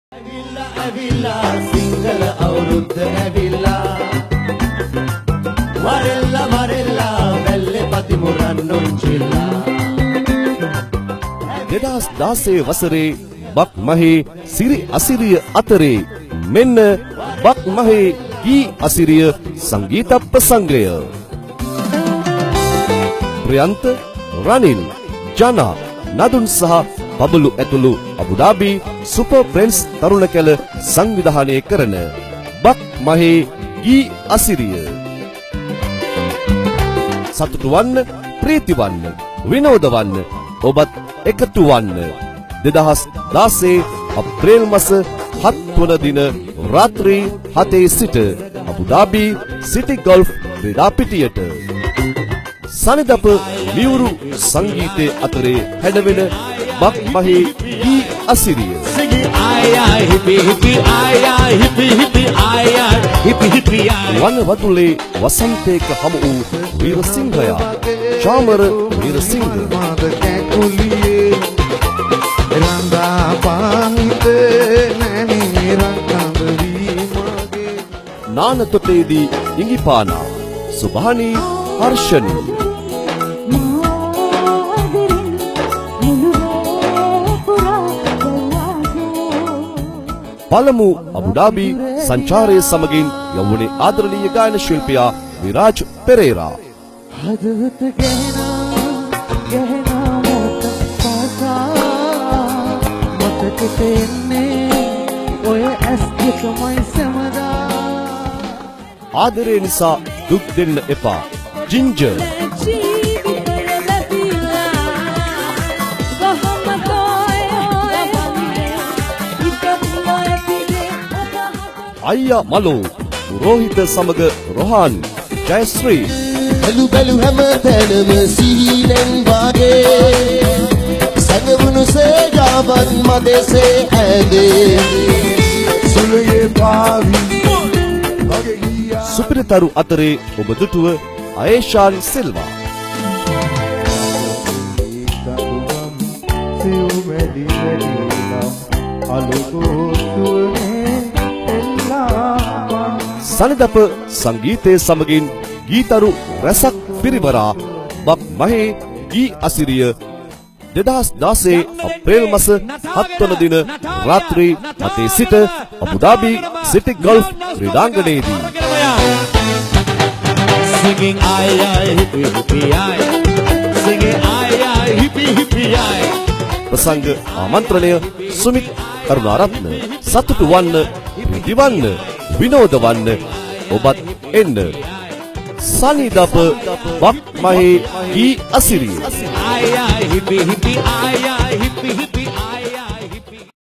ඇවිල්ලා සිංහල අවුරුද්ද ඇවිල්ලා වරෙල්ලා වැල්ලේ පතිමුරන් නොන්චිල්ලා 2016 වසරේ බක් මහේ සිරි අසිරිය අතරේ මෙන්න බක් මහේ ගී අසිරිය සංගීත ප්‍රසංගය ප්‍රියන්ත රනිල් ජනා නදුන් සහ බබලු ඇතුළු අබුදාබි සුපර් ප්‍රෙන්ස් තරුණ කැල සංවිධානය කරන බක් මහේ ගී අසිරිය සතුටු වන්න ප්‍රීති වන්න විනෝද වන්න ඔබත් එකතු වන්න 2016 අප්‍රේල් මාස 7 වන දින රාත්‍රී 7 සිට අබුදාබි සිටි ගෝල්ෆ් ක්‍රීඩා පිටියට සනිදප මියුරු සංගීතයේ අතරේ හැඩවෙන බක් මහේ ගී අසිරිය වනවතුලේ වසන්තයක හමු වූ වීරසිංහයා චාමර වීරසිංහ නානතොටේදී ඉඟිපානා සුභානී හර්ෂණී පළමු අබුදාබි සංචාරයේ සමගින් යවුනේ ආදරණීය ගායන ශිල්පියා විරාජ් පෙරේරා හදවත ගහනා මොහොත පාසා මතකෙට එන්නේ ඔය ඇස් දෙකමයි සමදා ආදරේ නිසා දුක් දෙන්න එපා ජින්ජර් අයියා මලෝ රෝහිත සමග රොහාන් ජයශ්‍රී බැලු හැම තැනම සීලෙන් වාගේ සැඟවුණු සේජාවන් මදෙසේ ඇදේ සුළුයේ පාවි සුපිරිතරු අතරේ ඔබ දුටුව අයේෂාන් සිල්වා සනිදප සංගීතයේ සමගින් ගීතරු රැසක් පිරිවරා බක් මහේ ගී අසිරිය 2016 අප්‍රේල් මාස 7 වන දින රාත්‍රී 7 සිට අබුදාබි සිටි golf ක්‍රීඩාංගණයේදී Singing ay ay hippie hippie ay Singing ay ay hippie hippie ay ප්‍රසංග ආමන්ත්‍රණය සුමිත් කරුණාරත්න සතුටු වන්න ප්‍රීති වන්න විනෝද වන්න ඔබත් එන්න සනිදප බක් මහේ ගී අසිරිය ay ay hippie hippie ay ay hippie hippie